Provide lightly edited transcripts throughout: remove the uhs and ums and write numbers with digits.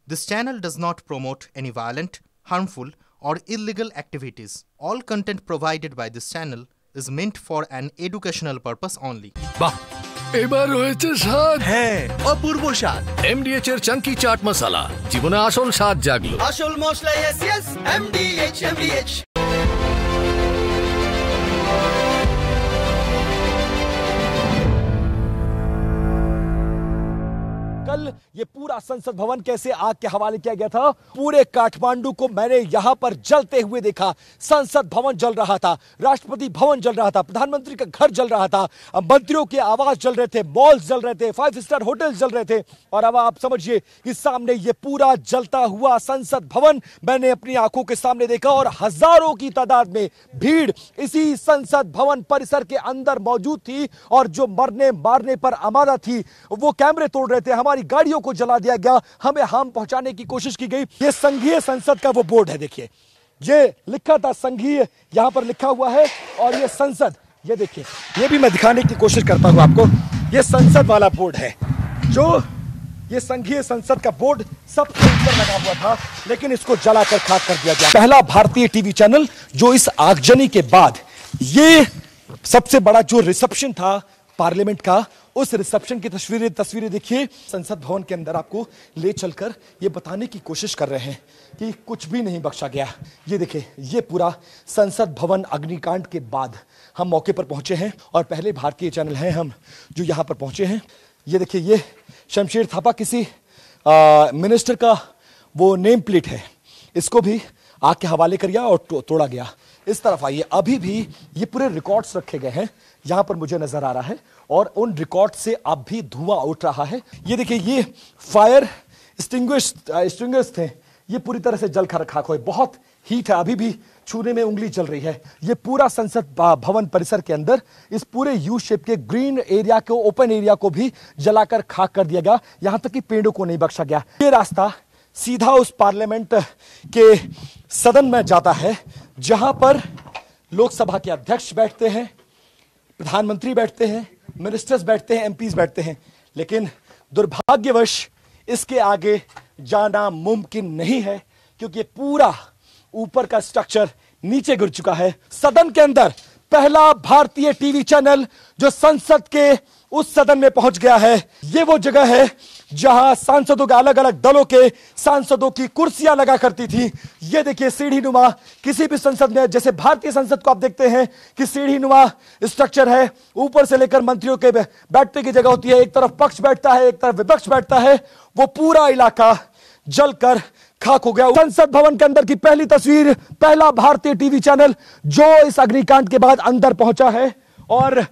This channel does not promote any violent, harmful, or illegal activities. All content provided by this channel is meant for an educational purpose only. বাহ, এবার হয়েছে স্বাদ। হ্যাঁ, অপূর্ব স্বাদ। MDH এর চাঙ্কি চাট মশলা, জীবনে আসল স্বাদ জাগলো। আসল মশলা yes MDH। कल ये पूरा संसद भवन कैसे आग के हवाले किया गया था। पूरे काठमांडू को मैंने यहां पर जलते हुए देखा। संसद भवन जल रहा था, राष्ट्रपति भवन जल रहा था, प्रधानमंत्री का घर जल रहा था, मंत्रियों के आवास जल रहे थे, मॉल्स जल रहे थे, 5 स्टार होटल जल रहे थे। और अब आप समझिए कि सामने ये पूरा जलता हुआ संसद भवन मैंने अपनी आंखों के सामने देखा और हजारों की तादाद में भीड़ इसी संसद भवन परिसर के अंदर मौजूद थी। और जो मरने मारने पर आमादा थी वो कैमरे तोड़ रहे थे, हमारी गाड़ियों को जला दिया गया, हमें हार्म पहुंचाने की कोशिश की गई। ये संघीय संसद का वो बोर्ड है, देखिए ये लिखा था संघीय, यहां पर लिखा हुआ है। और ये संसद, ये देखिए, ये भी मैं दिखाने की कोशिश करता हूं आपको। ये संसद वाला बोर्ड है, जो ये संघीय संसद का बोर्ड सबके ऊपर लगा हुआ था, लेकिन इसको जलाकर खाक कर दिया गया। पहला भारतीय टीवी चैनल जो इस आगजनी के बाद ये सबसे बड़ा जो रिसेप्शन था पार्लियामेंट का, उस रिसेप्शन की तस्वीरें देखिए। संसद भवन के अंदर आपको ले चलकर ये बताने की कोशिश कर रहे हैं कि कुछ भी नहीं बख्शा गया। ये देखिए, ये पूरा संसद भवन अग्निकांड के बाद हम मौके पर पहुंचे हैं और पहले भारतीय चैनल हैं हम जो यहां पर पहुंचे हैं। ये देखिए, ये शमशेर थापा किसी मिनिस्टर का वो नेम प्लेट है, इसको भी आग के हवाले कर गया और तोड़ा गया। इस तरफ आइए, अभी भी ये पूरे रिकॉर्ड्स रखे गए हैं यहां पर मुझे नजर आ रहा है और उन रिकॉर्ड से अब भी धुआं उठ रहा है। ये देखिए, ये फायर एक्सटिंग्विशर्स थे, ये पूरी तरह से जल कर खाक हुए, बहुत हीट है, अभी भी छूने में उंगली चल रही है। ये पूरा संसद भवन परिसर के अंदर इस पूरे यू शेप के ग्रीन एरिया को, ओपन एरिया को भी जलाकर खाक कर दिया गया, यहां तक कि पेड़ों को नहीं बख्शा गया। ये रास्ता सीधा उस पार्लियामेंट के सदन में जाता है जहां पर लोकसभा के अध्यक्ष बैठते हैं, प्रधानमंत्री बैठते हैं, मिनिस्टर्स बैठते हैं, एमपीज बैठते हैं। लेकिन दुर्भाग्यवश इसके आगे जाना मुमकिन नहीं है, क्योंकि पूरा ऊपर का स्ट्रक्चर नीचे गिर चुका है। सदन के अंदर पहला भारतीय टीवी चैनल जो संसद के उस सदन में पहुंच गया है। ये वो जगह है जहां सांसदों के, अलग अलग दलों के सांसदों की कुर्सियां लगा करती थी। ये देखिए, सीढ़ी नुमा, किसी भी संसद में जैसे भारतीय संसद को आप देखते हैं कि सीढ़ी नुमा स्ट्रक्चर है, ऊपर से लेकर मंत्रियों के बैठने की जगह होती है, एक तरफ पक्ष बैठता है, एक तरफ विपक्ष बैठता है। वो पूरा इलाका जलकर खाक हो गया। संसद भवन के अंदर की पहली तस्वीर, पहला भारतीय टीवी चैनल जो इस अग्निकांड के बाद अंदर पहुंचा है और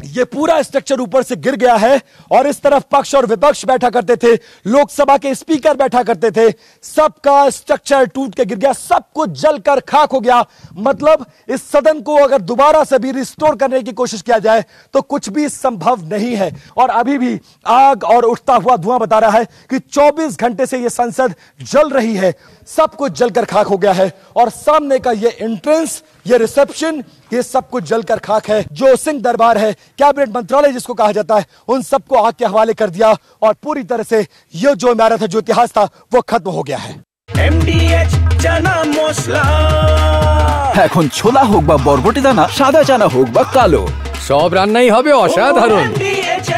ये पूरा स्ट्रक्चर ऊपर से गिर गया है। और इस तरफ पक्ष और विपक्ष बैठा करते थे, लोकसभा के स्पीकर बैठा करते थे, सबका स्ट्रक्चर टूट के गिर गया, सब कुछ जलकर खाक हो गया। मतलब इस सदन को अगर दोबारा से भी रिस्टोर करने की कोशिश किया जाए तो कुछ भी संभव नहीं है। और अभी भी आग और उठता हुआ धुआं बता रहा है कि 24 घंटे से यह संसद जल रही है, सब कुछ जलकर खाक हो गया है। और सामने का ये एंट्रेंस, ये रिसेप्शन, ये सब कुछ जलकर खाक है। जो सिंह दरबार है, कैबिनेट मंत्रालय जिसको कहा जाता है, उन सबको आग के हवाले कर दिया और पूरी तरह से ये जो इमारत है, जो इतिहास था, वो खत्म हो गया है। MDH চানা মশলা, এখন ছোলা হোক বা বরবটি দানা, সাদা চানা হোক বা কালো, সব রান্নাই হবে অসাধারণ। MDH